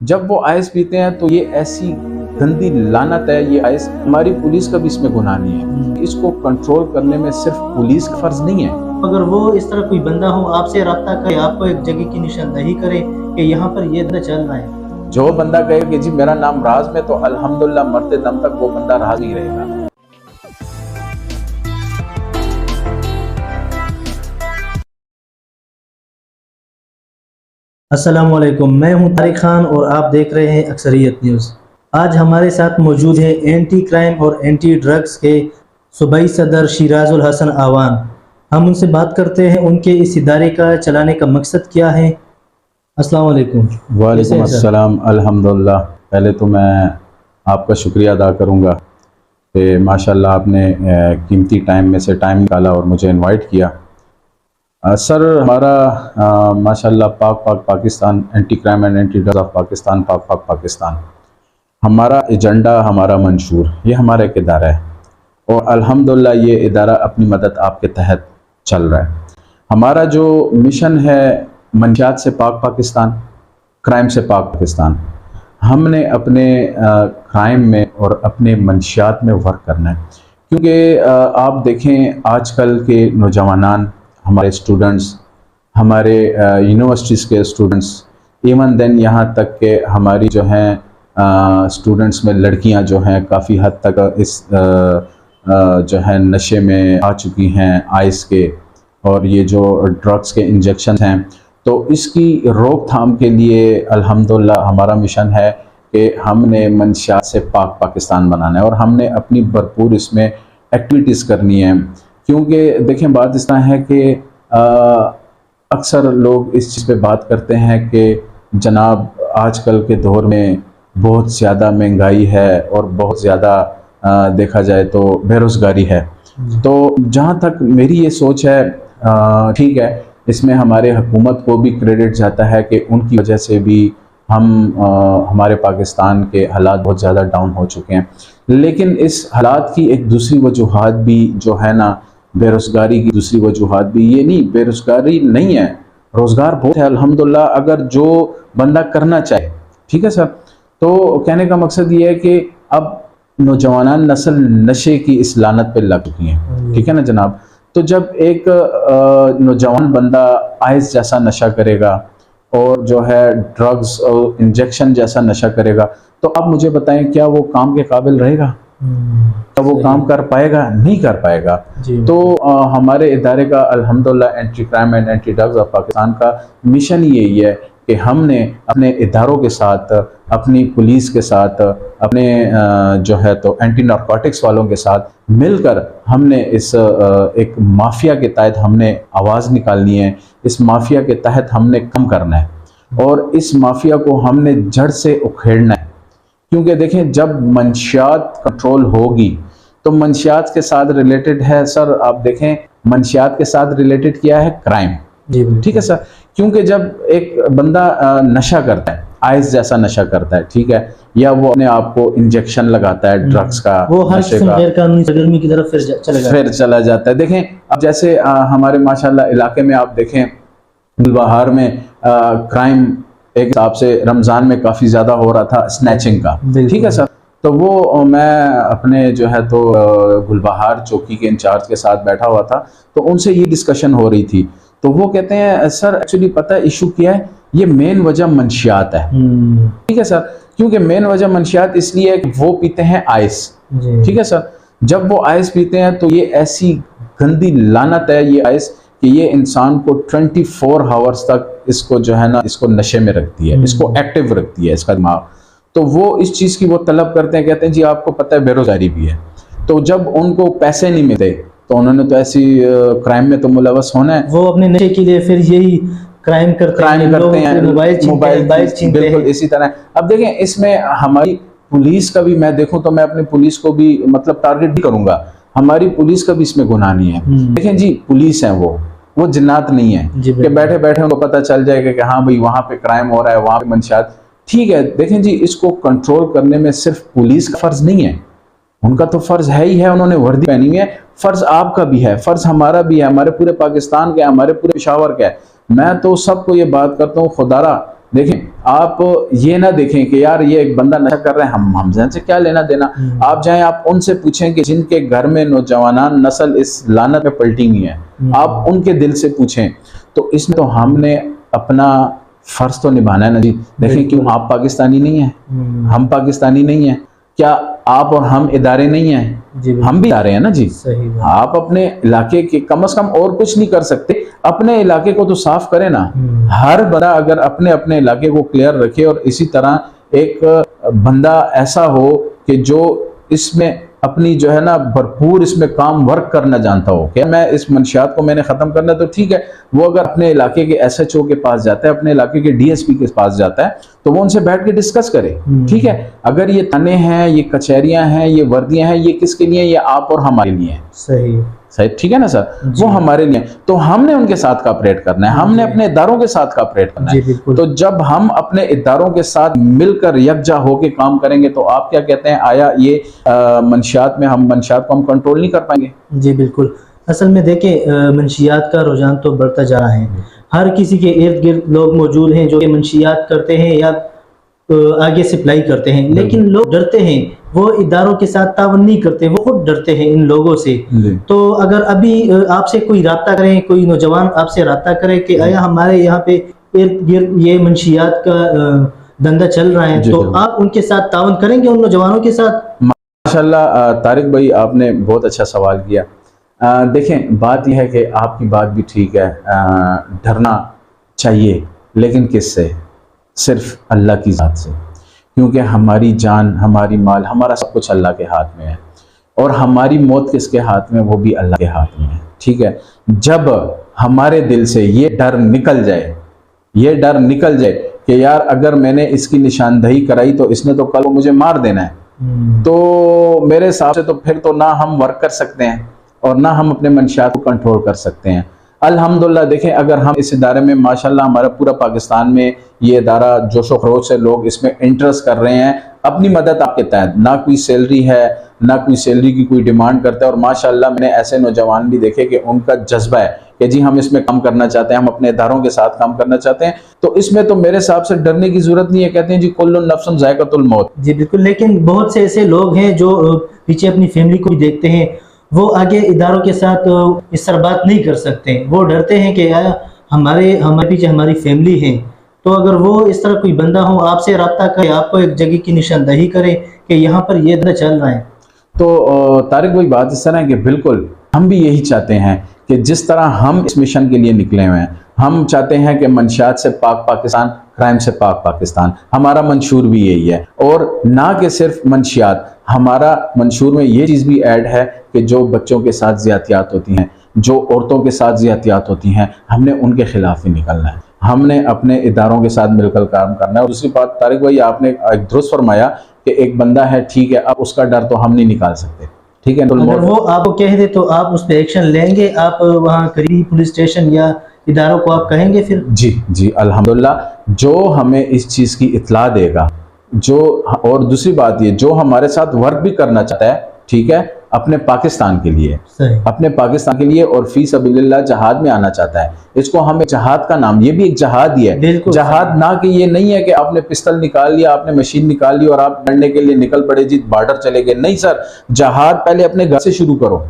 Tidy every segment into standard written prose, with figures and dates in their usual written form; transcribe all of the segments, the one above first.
जब वो आइस पीते हैं तो ये ऐसी गंदी लानत है, ये आइस हमारी पुलिस का भी इसमें गुनाह नहीं है। इसको कंट्रोल करने में सिर्फ पुलिस का फर्ज नहीं है। अगर वो इस तरह कोई बंदा हो आपसे रब्ता करे, आपको एक जगह की निशानदही करे कि यहाँ पर ये चल रहा है, जो बंदा कहे कि जी मेरा नाम राज में, तो अल्हम्दुलिल्लाह मरते दम तक वो बंदा राज ही रहेगा। अस्सलामुअलैकुम, मैं हूं तारिक खान और आप देख रहे हैं अक्सरियत न्यूज़। आज हमारे साथ मौजूद है एंटी क्राइम और एंटी ड्रग्स के सूबाई सदर शिराजुल हसन आवान। हम उनसे बात करते हैं उनके इस इदारे का चलाने का मकसद क्या है। अस्सलामुअलैकुम। वालेकुम अस्सलाम। अल्हम्दुलिल्लाह, पहले तो मैं आपका शुक्रिया अदा करूँगा कि माशाल्लाह आपने कीमती टाइम में से टाइम निकाला और मुझे इनवाइट किया। सर, हमारा माशाल्लाह Pakistan anti crime and anti drugs of Pakistan Pakistan, हमारा एजेंडा, हमारा मंशूर, ये हमारा एक इदारा है और अल्हम्दुलिल्लाह ये इदारा अपनी मदद आपके तहत चल रहा है। हमारा जो मिशन है मंशियात से पाक पाकिस्तान, क्राइम से पाक पाकिस्तान, हमने अपने क्राइम में और अपने मंशियात में वर्क करना है। क्योंकि आप देखें आजकल के नौजवान, हमारे स्टूडेंट्स, हमारे यूनिवर्सिटीज़ के स्टूडेंट्स, इवन देन यहाँ तक के हमारी जो हैं स्टूडेंट्स में लड़कियाँ जो हैं काफ़ी हद तक इस जो है नशे में आ चुकी हैं आइस के, और ये जो ड्रग्स के इंजेक्शन हैं, तो इसकी रोकथाम के लिए अल्हम्दुलिल्लाह हमारा मिशन है कि हमने मंशियात से पाक पाकिस्तान बनाना है और हमने अपनी भरपूर इसमें एक्टिविटीज़ करनी है। क्योंकि देखें बात इस तरह है कि अक्सर लोग इस चीज़ पे बात करते हैं कि जनाब आजकल के दौर में बहुत ज़्यादा महंगाई है और बहुत ज़्यादा देखा जाए तो बेरोज़गारी है। तो जहाँ तक मेरी ये सोच है, ठीक है, इसमें हमारे हुकूमत को भी क्रेडिट जाता है कि उनकी वजह से भी हमारे पाकिस्तान के हालात बहुत ज़्यादा डाउन हो चुके हैं। लेकिन इस हालात की एक दूसरी वजूहात भी जो है ना, बेरोज़गारी की दूसरी वजूहात भी, ये नहीं बेरोज़गारी नहीं है, रोज़गार बहुत है अल्हम्दुलिल्लाह, अगर जो बंदा करना चाहे। ठीक है सर, तो कहने का मकसद ये है कि अब नौजवान नस्ल नशे की इस लानत पे लग चुकी हैं। ठीक है ना जनाब, तो जब एक नौजवान बंदा आइस जैसा नशा करेगा और जो है ड्रग्स और इंजेक्शन जैसा नशा करेगा, तो अब मुझे बताएं क्या वो काम के काबिल रहेगा? तो वो काम कर पाएगा? नहीं कर पाएगा। तो हमारे इदारे का अल्हम्दुलिल्लाह anti crime and anti drugs of Pakistan का मिशन यही है कि हमने अपने इदारों के साथ, अपनी पुलिस के साथ, अपने जो है तो एंटी नारकोटिक्स वालों के साथ मिलकर हमने इस एक माफिया के तहत हमने आवाज़ निकालनी है। इस माफिया के तहत हमने कम करना है और इस माफिया को हमने जड़ से उखेड़ना है। क्योंकि देखें जब मंशियात कंट्रोल होगी तो मंशियात के साथ रिलेटेड है सर, आप देखें मंशियात के साथ रिलेटेड क्या है? क्राइम। ठीक है सर, क्योंकि जब एक बंदा नशा करता है, आइस जैसा नशा करता है, ठीक है, या वो अपने आप को इंजेक्शन लगाता है ड्रग्स का, वो नशे का, सरगर्मी की तरफ फिर चला जाता है। देखें अब जैसे हमारे माशाल्लाह इलाके में आप देखें गुलबहार में क्राइम एक हिसाब से रमज़ान में काफ़ी ज़्यादा हो रहा था स्नैचिंग का। ठीक है सर, तो वो मैं अपने जो है तो गुलबहार चौकी के इंचार्ज के साथ बैठा हुआ था, तो उनसे ये डिस्कशन हो रही थी, तो वो कहते हैं सर एक्चुअली पता है इशू क्या है, ये मेन वजह मंशियात है। ठीक है सर, क्योंकि मेन वजह मंशियात इसलिए है कि वो पीते हैं आइस। ठीक है सर, जब वो आइस पीते हैं तो ये ऐसी गंदी लानत है ये आइस कि ये इंसान को 24 आवर्स तक इसको जो है ना, इसको नशे में रखती है, इसको एक्टिव रखती है इसका दिमाग। तो वो इस चीज़ की वो तलब करते हैं, कहते हैं जी आपको पता है बेरोज़गारी भी है। तो जब उनको पैसे नहीं मिलते तो उन्होंने तो ऐसी क्राइम में तो मुलवस होना है, वो अपने नशे के लिए फिर यही क्राइम करते हैं, मोबाइल बिल्कुल इसी तरह। अब देखें इसमें हमारी पुलिस का भी, मैं देखूं तो मैं अपनी पुलिस को भी मतलब टारगेट भी करूंगा, हमारी पुलिस का भी इसमें गुनाह नहीं है। देखें जी पुलिस है, वो जिन्नात नहीं है कि बैठे बैठे उनको पता चल जाएगा कि हाँ भाई वहां पे क्राइम हो रहा है, वहां पे मंशियात। ठीक है, देखें जी इसको कंट्रोल करने में सिर्फ पुलिस का फर्ज नहीं है, उनका तो फर्ज है ही है, उन्होंने वर्दी पहनी हुई है, फर्ज आपका भी है, फर्ज हमारा भी है, हमारे पूरे पाकिस्तान का है, हमारे पूरे पेशावर का है। मैं तो सबको ये बात करता हूँ, खुदारा देखें आप ये ना देखें कि यार ये एक बंदा नशा कर रहे हैं, हम से क्या लेना देना। आप जाएं, आप उनसे पूछें कि जिनके घर में नौजवान नस्ल इस लानत में पलटी हुई है, आप उनके दिल से पूछें। तो इसमें तो हमने अपना फर्ज तो निभाना है ना जी। देखें, क्यों आप पाकिस्तानी नहीं हैं, हम पाकिस्तानी नहीं हैं, क्या आप और हम इदारे नहीं हैं? हम भी इदारे हैं ना जी। आप अपने इलाके के कम से कम और कुछ नहीं कर सकते, अपने इलाके को तो साफ करें ना। हर बंदा अगर अपने अपने इलाके को क्लियर रखे, और इसी तरह एक बंदा ऐसा हो कि जो इसमें अपनी जो है ना भरपूर इसमें काम वर्क करना जानता हो। क्या मैं इस मंशियात को मैंने ख़त्म करना, तो ठीक है, वो अगर अपने इलाके के SHO के पास जाता है, अपने इलाके के DSP के पास जाता है, तो वो उनसे बैठ के डिस्कस करे। ठीक है, अगर ये थाने हैं, ये कचहरियां हैं, ये वर्दियां हैं, ये किसके लिए? ये आप और हमारे लिए हैं। सही, ठीक है ना सर, वो हमारे लिए। तो हमने उनके साथ कॉपरेट करना है, हमने अपने इदारों के साथ कॉपरेट करना है। तो जब हम अपने इदारों के साथ मिलकर यकजा होकर काम करेंगे, तो आप क्या कहते हैं, आया ये मंशियात में हम मंशियात को हम कंट्रोल नहीं कर पाएंगे? जी बिल्कुल। असल में देखें, मंशियात का रुझान तो बढ़ता जा रहा है। हर किसी के इर्द गिर्द लोग मौजूद हैं जो मंशियात करते हैं या आगे सप्लाई करते हैं, लेकिन लोग डरते हैं, वो इदारों के साथ तावन नहीं करते, वो खुद डरते हैं इन लोगों से। तो अगर अभी आपसे कोई राब्ता करें, कोई नौजवान आपसे राब्ता करे कि आया हमारे यहाँ पे इर्द गिर्द ये मंशियात का धंधा चल रहा है, तो आप उनके साथ तावन करेंगे, उन नौजवानों के साथ? माशाल्लाह तारिक भाई, आपने बहुत अच्छा सवाल किया। देखें, बात यह है कि आपकी बात भी ठीक है, डरना चाहिए, लेकिन किससे? सिर्फ अल्लाह की ज़ात से, क्योंकि हमारी जान, हमारी माल, हमारा सब कुछ अल्लाह के हाथ में है, और हमारी मौत किसके हाथ में? वो भी अल्लाह के हाथ में है। ठीक है, जब हमारे दिल से ये डर निकल जाए, ये डर निकल जाए कि यार अगर मैंने इसकी निशानदही कराई तो इसने तो कल मुझे मार देना है, तो मेरे हिसाब से तो फिर तो ना हम वर्क कर सकते हैं और ना हम अपने मंशियात को कंट्रोल कर सकते हैं। अल्हम्दुलिल्लाह देखें, अगर हम इस इदारे में माशाल्लाह हमारा पूरा पाकिस्तान में ये इदारा जोशो खरोश से लोग इसमें इंटरेस्ट कर रहे हैं, अपनी मदद आपके तहत, ना कोई सैलरी है, ना कोई सैलरी की कोई डिमांड करता है। और माशाल्लाह मैंने ऐसे नौजवान भी देखे कि उनका जज्बा है कि जी हम इसमें काम करना चाहते हैं, हम अपने इदारों के साथ काम करना चाहते हैं। तो इसमें तो मेरे हिसाब से डरने की जरूरत नहीं है। कहते हैं जी कुल्लु नफ्सुन ज़ायक़तुल मौत। जी बिल्कुल, लेकिन बहुत से ऐसे लोग हैं जो पीछे अपनी फैमिली को भी देखते हैं, वो आगे इदारों के साथ इस तरह बात नहीं कर सकते, वो डरते हैं कि यार हमारे पीछे हमारी फैमिली है। तो अगर वो इस तरह कोई बंदा हो, आपसे रब्ता करे, आपको एक जगह की निशानदही करे कि यहाँ पर ये धंधा चल रहा है, तो तारिक भाई बात इस तरह है कि बिल्कुल हम भी यही चाहते हैं कि जिस तरह हम इस मिशन के लिए निकले हुए हैं, हम चाहते हैं कि मंशियात से पाक पाकिस्तान, क्राइम से पाक पाकिस्तान, हमारा मंशूर भी यही है। और ना कि सिर्फ मंशियात, हमारा मंशूर में ये चीज़ भी ऐड है कि जो बच्चों के साथ ज़्यादतियात होती हैं, जो औरतों के साथ ज़्यादतियात होती हैं, हमने उनके खिलाफ ही निकलना है, हमने अपने इदारों के साथ मिलकर काम करना है। और दूसरी बात तारिक भाई, आपने एक दुरुस्त फरमाया कि एक बंदा है, ठीक है, अब उसका डर तो हम नहीं निकाल सकते, ठीक है, अगर वो आपको कह दे तो आप उस पर एक्शन लेंगे, आप वहाँ करीबी पुलिस स्टेशन या इदारों को आप कहेंगे फिर? जी अल्हम्दुलिल्लाह, जो हमें इस चीज़ की इत्तला देगा, जो, और दूसरी बात ये, जो हमारे साथ वर्क भी करना चाहता है, ठीक है, अपने पाकिस्तान के लिए, अपने पाकिस्तान के लिए और फी सबीलिल्लाह जहाद में आना चाहता है, इसको हमें जहाद का नाम, ये भी एक जहाद ही है। जहाद ना कि ये नहीं है कि आपने पिस्तल निकाल लिया, आपने मशीन निकाल ली और आप लड़ने के लिए निकल पड़े, जी बॉर्डर चले गए। नहीं सर, जहाद पहले अपने घर से शुरू करो,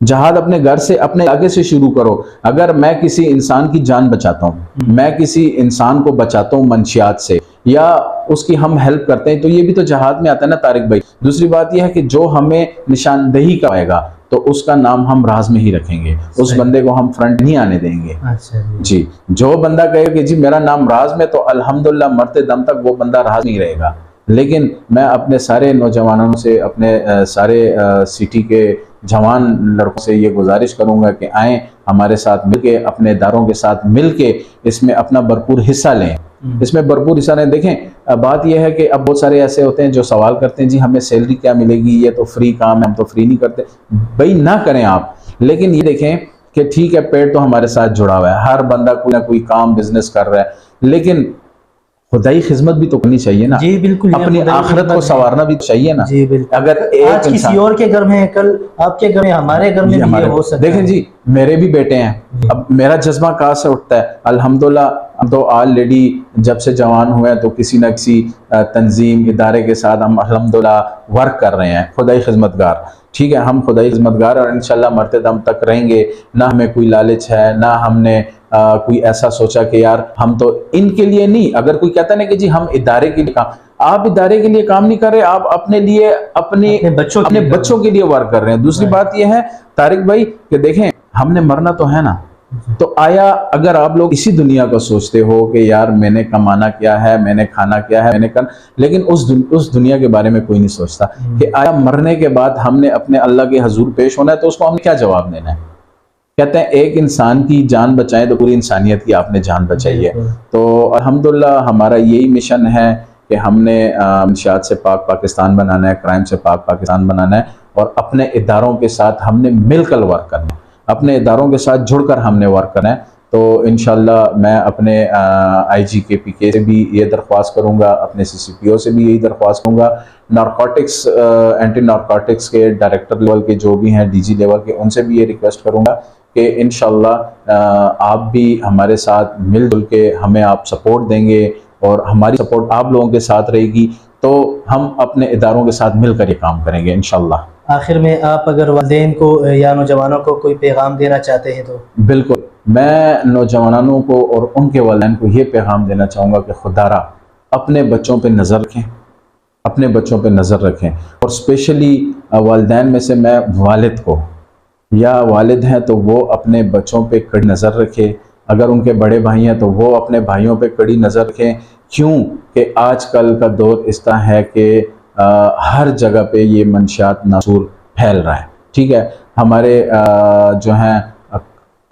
जहाद अपने घर से, अपने इलाके से शुरू करो। अगर मैं किसी इंसान की जान बचाता हूँ, मैं किसी इंसान को बचाता हूँ मंशियात से, या उसकी हम हेल्प करते हैं, तो ये भी तो जहाद में आता है ना तारिक भाई। दूसरी बात यह है कि जो हमें निशानदही कराएगा तो उसका नाम हम राज में ही रखेंगे, उस बंदे को हम फ्रंट नहीं आने देंगे। अच्छा जी, जो बंदा कहे कि जी मेरा नाम राज में, तो अल्हम्दुलिल्लाह मरते दम तक वो बंदा राज नहीं रहेगा। लेकिन मैं अपने सारे नौजवानों से, अपने सारे सिटी के जवान लड़कों से ये गुजारिश करूंगा कि आएँ हमारे साथ मिलके, अपने इदारों के साथ मिलके इसमें अपना भरपूर हिस्सा लें, इसमें भरपूर हिस्सा लें। देखें, बात यह है कि अब बहुत सारे ऐसे होते हैं जो सवाल करते हैं जी हमें सैलरी क्या मिलेगी, ये तो फ्री काम है, हम तो फ्री नहीं करते। भाई ना करें आप, लेकिन ये देखें कि ठीक है, पेड़ तो हमारे साथ जुड़ा हुआ है, हर बंदा कोई ना कोई काम बिजनेस कर रहा है, लेकिन खुदाई खिदमत भी तो करनी चाहिए ना। जी बिल्कुल, अपनी आखिरत को संवारना भी चाहिए ना। जी बिल्कुल, अगर आज किसी और के घर में है, कल आपके घर में, हमारे घर में भी हो सकता है। देखें जी, मेरे भी बेटे हैं, अब मेरा जज्बा कहाँ से उठता है? अल्हम्दुलिल्लाह हम तो ऑलरेडी जब से जवान हुए हैं तो किसी न किसी तंजीम इदारे के साथ हम अल्हम्दुलिल्लाह वर्क कर रहे हैं, खुदाई खिदमतगार। ठीक है, हम खुदाई खिदमतगार और इंशाल्लाह मरते दम तक रहेंगे। ना हमें कोई लालच है, ना हमने कोई ऐसा सोचा कि यार हम तो इनके लिए नहीं। अगर कोई कहता ना कि जी हम इदारे के लिए काम, आप इदारे के लिए काम नहीं कर रहे, आप अपने लिए अपने बच्चों के लिए वर्क कर रहे हैं। दूसरी बात यह है तारिक भाई कि देखें हमने मरना तो है ना, तो आया अगर आप लोग इसी दुनिया को सोचते हो कि यार मैंने कमाना क्या है, मैंने खाना क्या है, मैंने लेकिन उस दुनिया के बारे में कोई नहीं सोचता कि आया मरने के बाद हमने अपने अल्लाह के हजूर पेश होना है, तो उसको हमने क्या जवाब देना है। कहते हैं एक इंसान की जान बचाएं तो पूरी इंसानियत की आपने जान बचाई है। तो अल्हम्दुलिल्लाह हमारा यही मिशन है कि हमने मंशियात से पाक पाकिस्तान बनाना है, क्राइम से पाक पाकिस्तान बनाना है, और अपने इदारों के साथ हमने मिलकर वर्क करना है, अपने इदारों के साथ जुड़कर हमने वर्क करना है। तो इंशाल्लाह मैं अपने IGKPK से भी ये दरख्वास्त करूँगा, अपने CCPO से भी यही दरख्वास्त करूँगा, नारकोटिक्स एंटी नारकोटिक्स के डायरेक्टर लेवल के जो भी हैं, DG लेवल के, उनसे भी ये रिक्वेस्ट करूँगा कि इंशाल्लाह आप भी हमारे साथ मिलजुल के हमें आप सपोर्ट देंगे और हमारी सपोर्ट आप लोगों के साथ रहेगी, तो हम अपने इदारों के साथ मिलकर ये काम करेंगे इंशाल्लाह। आखिर में आप अगर वालिदैन को या नौजवानों को कोई पैगाम देना चाहते हैं तो? बिल्कुल, मैं नौजवानों को और उनके वालिदैन को ये पैगाम देना चाहूँगा कि खुदारा अपने बच्चों पे नज़र रखें, अपने बच्चों पे नज़र रखें। और स्पेशली वालिदैन में से मैं वालिद को, या वालिद हैं तो वो अपने बच्चों पे कड़ी नज़र रखे, अगर उनके बड़े भाई हैं तो वो अपने भाइयों पे कड़ी नज़र रखें। क्यों कि आजकल का दौर इस तरह है कि हर जगह पे ये मंशियात नासूर फैल रहा है। ठीक है, हमारे जो हैं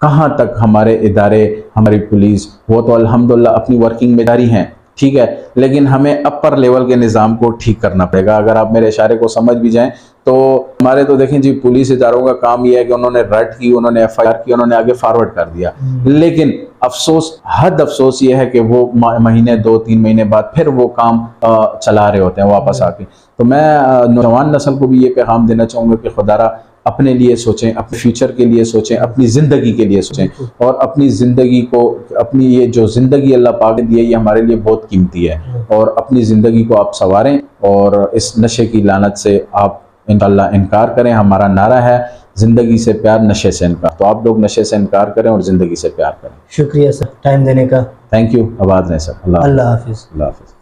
कहाँ तक हमारे इदारे, हमारी पुलिस, वो तो अल्हम्दुलिल्लाह अपनी वर्किंग में जारी हैं। ठीक है, लेकिन हमें अपर लेवल के निज़ाम को ठीक करना पड़ेगा। अगर आप मेरे इशारे को समझ भी जाएं तो हमारे तो देखें जी, पुलिस इदारों का काम यह है कि उन्होंने रट की, उन्होंने FIR की, उन्होंने आगे फॉरवर्ड कर दिया। लेकिन अफसोस, हद अफसोस ये है कि वो महीने 2-3 महीने बाद फिर वो काम चला रहे होते हैं वापस आके। तो मैं नौजवान नस्ल को भी ये पैगाम देना चाहूँगा कि खुदारा अपने लिए सोचें, अपने फ्यूचर के लिए सोचें, अपनी ज़िंदगी के लिए सोचें, और अपनी ज़िंदगी को, अपनी ये जो ज़िंदगी अल्लाह पाक ने दी है ये हमारे लिए बहुत कीमती है, और अपनी ज़िंदगी को आप संवारें और इस नशे की लानत से आप इंशाअल्लाह इनकार करें। हमारा नारा है ज़िंदगी से प्यार, नशे से इनकार। तो आप लोग नशे से इनकार करें और ज़िंदगी से प्यार करें। शुक्रिया सर टाइम देने का। Thank you. आबाद रहें सर। अल्लाह हाफिज़। अल्लाह हाफिज़।